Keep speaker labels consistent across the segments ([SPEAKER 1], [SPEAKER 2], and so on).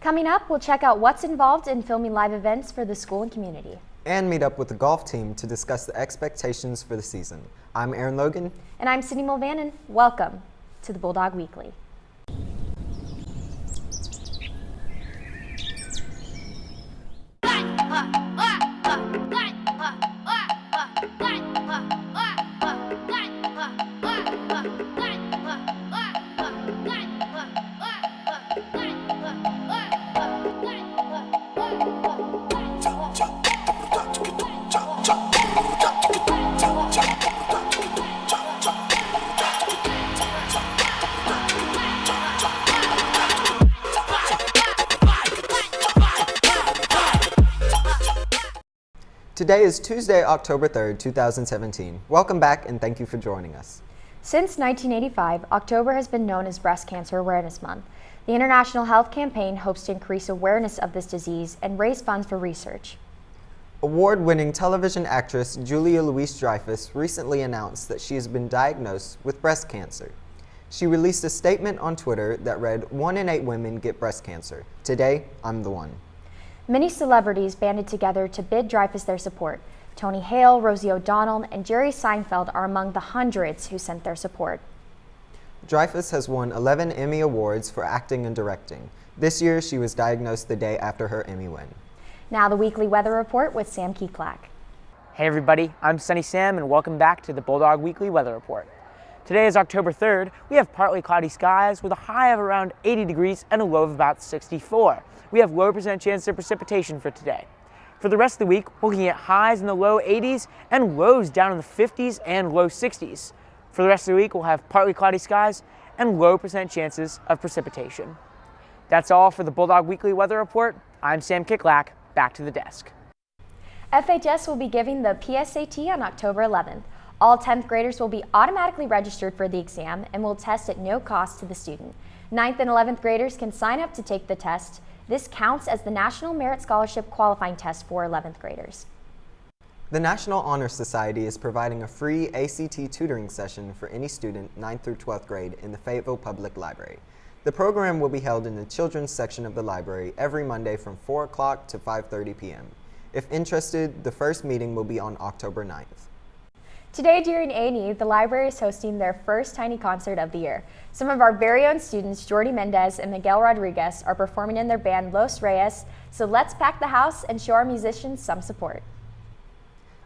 [SPEAKER 1] Coming up, we'll check out what's involved in filming live events for the school and community.
[SPEAKER 2] And meet up with the golf team to discuss the expectations for the season. I'm Aaron Logan.
[SPEAKER 1] And I'm Sydney Mulvannon. Welcome to the Bulldog Weekly.
[SPEAKER 2] Today is Tuesday, October 3rd, 2017. Welcome back and thank you for joining us.
[SPEAKER 1] Since 1985, October has been known as Breast Cancer Awareness Month. The International Health Campaign hopes to increase awareness of this disease and raise funds for research.
[SPEAKER 2] Award-winning television actress Julia Louis-Dreyfus recently announced that she has been diagnosed with breast cancer. She released a statement on Twitter that read, "1 in 8 women get breast cancer. Today, I'm the one."
[SPEAKER 1] Many celebrities banded together to bid Dreyfus their support. Tony Hale, Rosie O'Donnell, and Jerry Seinfeld are among the hundreds who sent their support.
[SPEAKER 2] Dreyfus has won 11 Emmy Awards for acting and directing. This year, she was diagnosed the day after her Emmy win.
[SPEAKER 1] Now the weekly weather report with Sam Keeklack.
[SPEAKER 3] Hey everybody, I'm Sunny Sam and welcome back to the Bulldog Weekly Weather Report. Today is October 3rd. We have partly cloudy skies with a high of around 80 degrees and a low of about 64. We have low % chance of precipitation for today. For the rest of the week, we're looking at highs in the low 80s and lows down in the 50s and low 60s. For the rest of the week, we'll have partly cloudy skies and low % chances of precipitation. That's all for the Bulldog Weekly Weather Report. I'm Sam Keeklack. Back to the desk.
[SPEAKER 1] FHS will be giving the PSAT on October 11th. All 10th graders will be automatically registered for the exam and will test at no cost to the student. 9th and 11th graders can sign up to take the test. This counts as the National Merit Scholarship qualifying test for 11th graders.
[SPEAKER 2] The National Honor Society is providing a free ACT tutoring session for any student 9th through 12th grade in the Fayetteville Public Library. The program will be held in the children's section of the library every Monday from 4 o'clock to 5:30 p.m. If interested, the first meeting will be on October 9th.
[SPEAKER 1] Today during A&E, the library is hosting their first tiny concert of the year. Some of our very own students, Jordy Mendez and Miguel Rodriguez, are performing in their band Los Reyes, so let's pack the house and show our musicians some support.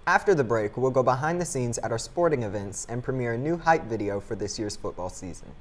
[SPEAKER 2] After the break, we'll go behind the scenes at our sporting events and premiere a new hype video for this year's football season.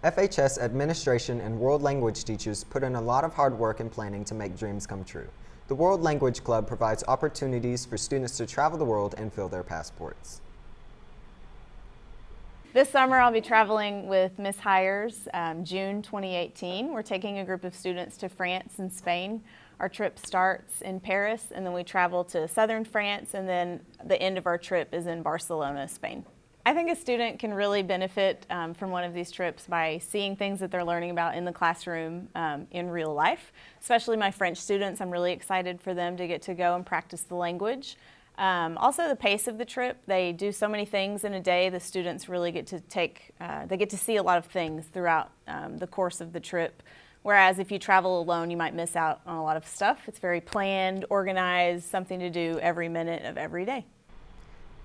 [SPEAKER 2] FHS administration and world language teachers put in a lot of hard work and planning to make dreams come true. The World Language Club provides opportunities for students to travel the world and fill their passports.
[SPEAKER 4] This summer I'll be traveling with Miss Hires, June 2018. We're taking a group of students to France and Spain. Our trip starts in Paris and then we travel to southern France, and then the end of our trip is in Barcelona, Spain. I think a student can really benefit from one of these trips by seeing things that they're learning about in the classroom in real life. Especially my French students, I'm really excited for them to get to go and practice the language. Also the pace of the trip, they do so many things in a day. The students really get to they get to see a lot of things throughout the course of the trip. Whereas if you travel alone, you might miss out on a lot of stuff. It's very planned, organized, something to do every minute of every day.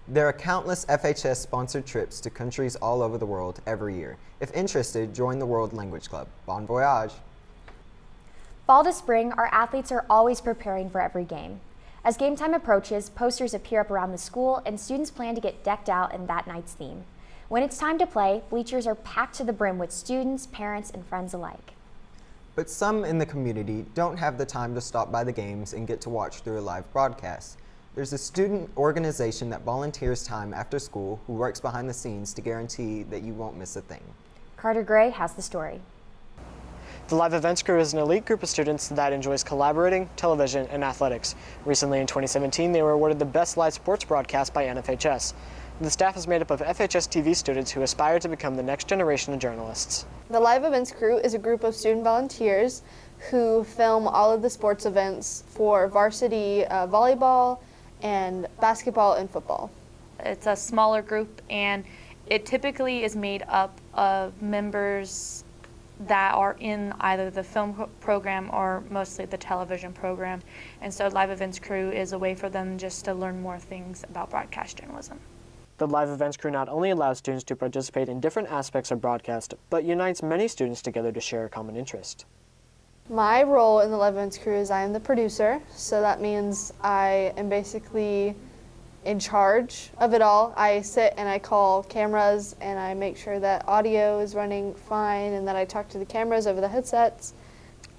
[SPEAKER 2] There are countless FHS-sponsored trips to countries all over the world every year. If interested, join the World Language Club. Bon voyage!
[SPEAKER 1] Fall to spring, our athletes are always preparing for every game. As game time approaches, posters appear up around the school and students plan to get decked out in that night's theme. When it's time to play, bleachers are packed to the brim with students, parents, and friends alike.
[SPEAKER 2] But some in the community don't have the time to stop by the games and get to watch through a live broadcast. There's a student organization that volunteers time after school who works behind the scenes to guarantee that you won't miss a thing.
[SPEAKER 1] Carter Gray has the story.
[SPEAKER 5] The live events crew is an elite group of students that enjoys collaborating, television, and athletics. Recently in 2017, they were awarded the Best Live Sports Broadcast by NFHS. The staff is made up of FHS TV students who aspire to become the next generation of journalists.
[SPEAKER 6] The live events crew is a group of student volunteers who film all of the sports events for varsity volleyball and basketball and football.
[SPEAKER 7] It's a smaller group, and it typically is made up of members that are in either the film program or mostly the television program. And so live events crew is a way for them just to learn more things about broadcast journalism.
[SPEAKER 5] The live events crew not only allows students to participate in different aspects of broadcast, but unites many students together to share a common interest.
[SPEAKER 6] My role in the live events crew is I am the producer, so that means I am basically in charge of it all. I sit and I call cameras and I make sure that audio is running fine and that I talk to the cameras over the headsets.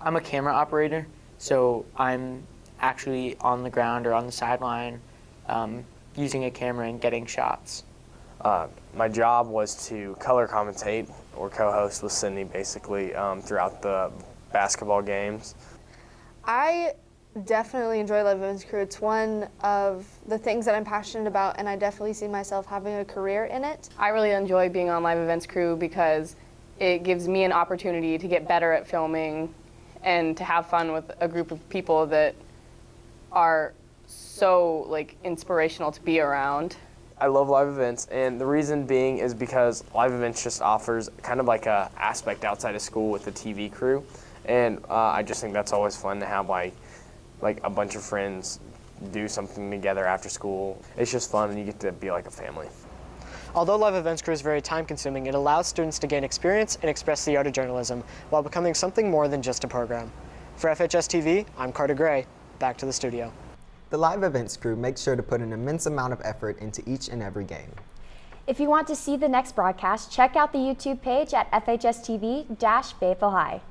[SPEAKER 3] I'm a camera operator, so I'm actually on the ground or on the sideline using a camera and getting shots.
[SPEAKER 8] My job was to color commentate or co-host with Sydney basically throughout the basketball games.
[SPEAKER 6] I definitely enjoy live events crew. It's one of the things that I'm passionate about, and I definitely see myself having a career in it.
[SPEAKER 9] I really enjoy being on live events crew because it gives me an opportunity to get better at filming and to have fun with a group of people that are so inspirational to be around.
[SPEAKER 8] I love live events, and the reason being is because live events just offers kind of like a aspect outside of school with the TV crew, and I just think that's always fun to have like a bunch of friends do something together after school. It's just fun and you get to be like a family.
[SPEAKER 5] Although live events crew is very time-consuming, it allows students to gain experience and express the art of journalism while becoming something more than just a program. For FHS TV, I'm Carter Gray. Back to the studio.
[SPEAKER 2] The live events crew makes sure to put an immense amount of effort into each and every game.
[SPEAKER 1] If you want to see the next broadcast, check out the YouTube page at FHS-TV-Fayetteville High.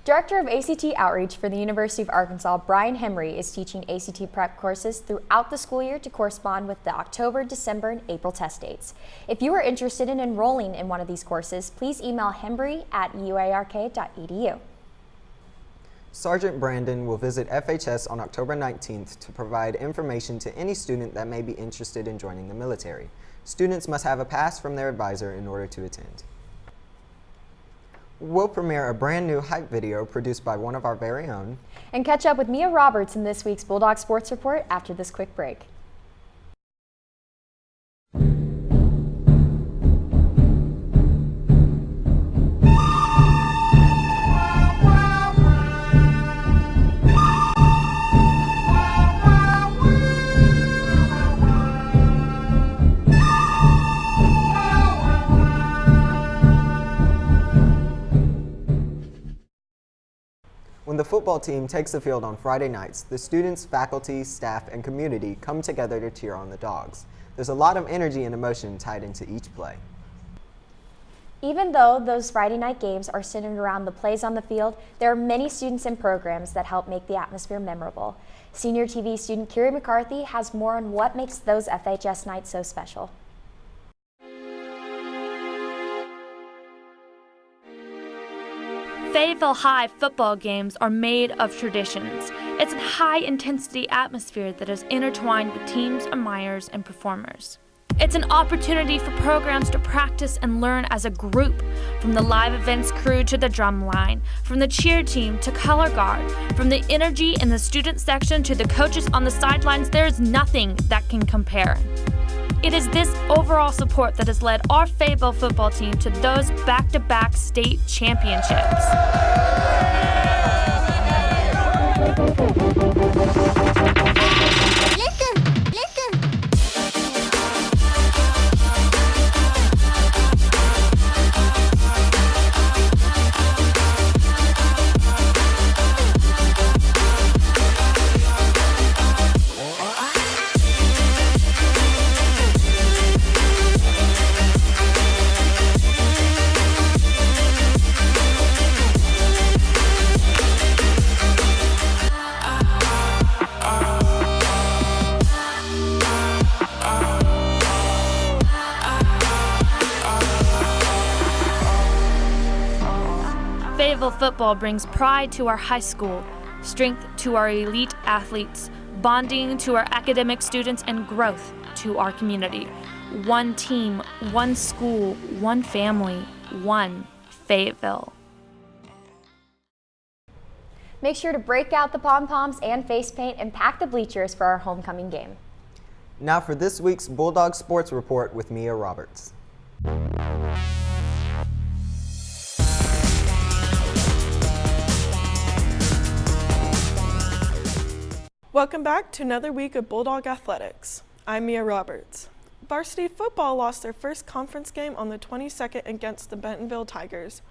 [SPEAKER 1] Director of ACT Outreach for the University of Arkansas, Brian Hemry, is teaching ACT prep courses throughout the school year to correspond with the October, December, and April test dates. If you are interested in enrolling in one of these courses, please email hemry@uark.edu.
[SPEAKER 2] Sergeant Brandon will visit FHS on October 19th to provide information to any student that may be interested in joining the military. Students must have a pass from their advisor in order to attend. We'll premiere a brand new hype video produced by one of our very own.
[SPEAKER 1] And catch up with Mia Roberts in this week's Bulldog Sports Report after this quick break.
[SPEAKER 2] When the football team takes the field on Friday nights, the students, faculty, staff, and community come together to cheer on the Dogs. There's a lot of energy and emotion tied into each play.
[SPEAKER 1] Even though those Friday night games are centered around the plays on the field, there are many students and programs that help make the atmosphere memorable. Senior TV student Kiri McCarthy has more on what makes those FHS nights so special.
[SPEAKER 10] Fayetteville High football games are made of traditions. It's a high-intensity atmosphere that is intertwined with teams, admirers, and performers. It's an opportunity for programs to practice and learn as a group, from the live events crew to the drum line, from the cheer team to color guard, from the energy in the student section to the coaches on the sidelines. There is nothing that can compare. It is this overall support that has led our Fayetteville football team to those back-to-back state championships. football brings pride to our high school, strength to our elite athletes, bonding to our academic students, and growth to our community. One team, one school, one family, one Fayetteville.
[SPEAKER 1] Make sure to break out the pom-poms and face paint and pack the bleachers for our homecoming game.
[SPEAKER 2] Now for this week's Bulldog Sports Report with Mia Roberts.
[SPEAKER 11] Welcome back to another week of Bulldog Athletics. I'm Mia Roberts. Varsity football lost their first conference game on the 22nd against the Bentonville Tigers.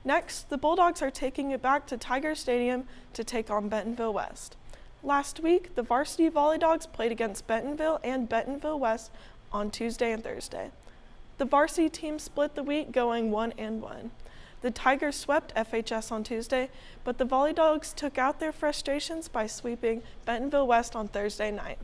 [SPEAKER 11] Next, the Bulldogs are taking it back to Tiger Stadium to take on Bentonville West. Last week, the varsity Volley Dogs played against Bentonville and Bentonville West on Tuesday and Thursday. The varsity team split the week going 1-1. The Tigers swept FHS on Tuesday, but the Volley Dogs took out their frustrations by sweeping Bentonville West on Thursday night.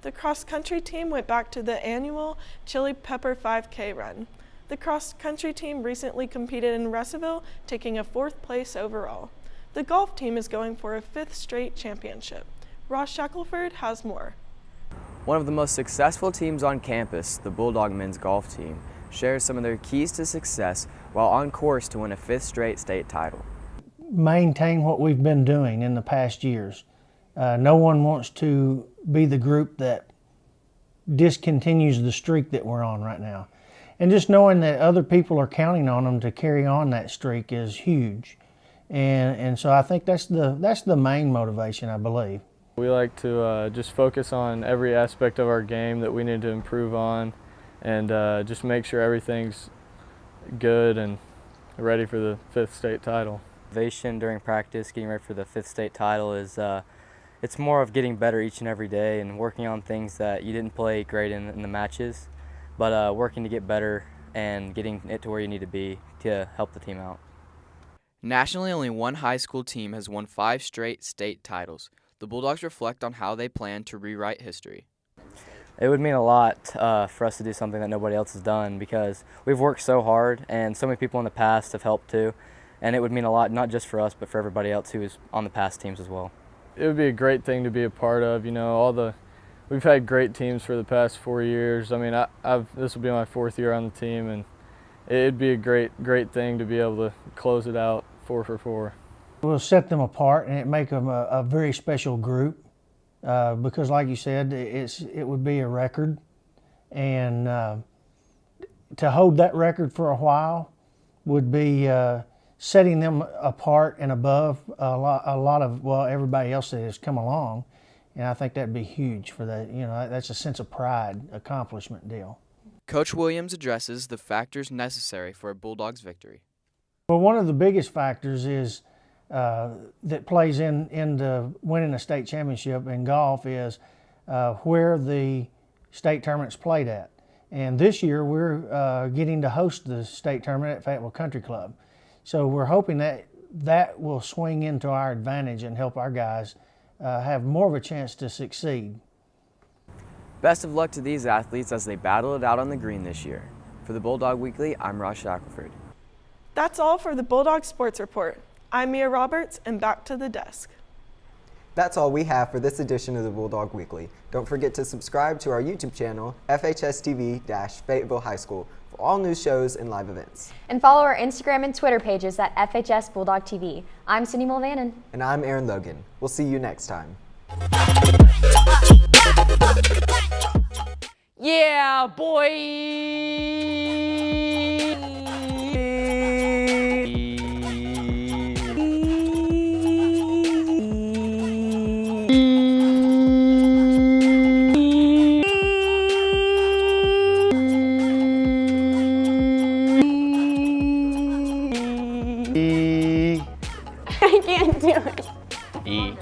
[SPEAKER 11] The cross-country team went back to the annual Chili Pepper 5K run. The cross-country team recently competed in Russellville, taking a 4th place overall. The golf team is going for a 5th straight championship. Ross Shackelford has more.
[SPEAKER 12] One of the most successful teams on campus, the Bulldog men's golf team, shares some of their keys to success while on course to win a 5th straight state title.
[SPEAKER 13] Maintain what we've been doing in the past years. No one wants to be the group that discontinues the streak that we're on right now. And just knowing that other people are counting on them to carry on that streak is huge. And so I think that's the main motivation, I believe.
[SPEAKER 14] We like to just focus on every aspect of our game that we need to improve on, and just make sure everything's good and ready for the 5th state title.
[SPEAKER 15] Motivation during practice, getting ready for the 5th state title is it's more of getting better each and every day and working on things that you didn't play great in the matches, but working to get better and getting it to where you need to be to help the team out.
[SPEAKER 12] Nationally, only one high school team has won 5 straight state titles. The Bulldogs reflect on how they plan to rewrite history.
[SPEAKER 15] It would mean a lot for us to do something that nobody else has done because we've worked so hard and so many people in the past have helped too. And it would mean a lot not just for us but for everybody else who is on the past teams as well.
[SPEAKER 14] It would be a great thing to be a part of. You know, we've had great teams for the past 4 years. I mean, this will be my 4th year on the team, and it'd be a great thing to be able to close it out 4 for 4.
[SPEAKER 13] We'll set them apart and it make them a very special group because, like you said, it would be a record, and to hold that record for a while would be setting them apart and above a lot of everybody else that has come along, and I think that'd be huge for that. You know, that's a sense of pride, accomplishment deal.
[SPEAKER 12] Coach Williams addresses the factors necessary for a Bulldogs victory.
[SPEAKER 13] Well, one of the biggest factors is that plays into winning a state championship in golf is where the state tournament's played at. And this year we're getting to host the state tournament at Fayetteville Country Club. So we're hoping that will swing into our advantage and help our guys have more of a chance to succeed.
[SPEAKER 12] Best of luck to these athletes as they battle it out on the green this year. For the Bulldog Weekly, I'm Ross Shackelford.
[SPEAKER 11] That's all for the Bulldog Sports Report. I'm Mia Roberts, and back to the desk.
[SPEAKER 2] That's all we have for this edition of the Bulldog Weekly. Don't forget to subscribe to our YouTube channel, FHS TV-Fayetteville High School, for all news shows and live events.
[SPEAKER 1] And follow our Instagram and Twitter pages at FHS Bulldog TV. I'm Cindy Mulvannon.
[SPEAKER 2] And I'm Aaron Logan. We'll see you next time.
[SPEAKER 3] Yeah, boy!
[SPEAKER 9] I can't do it.
[SPEAKER 3] E.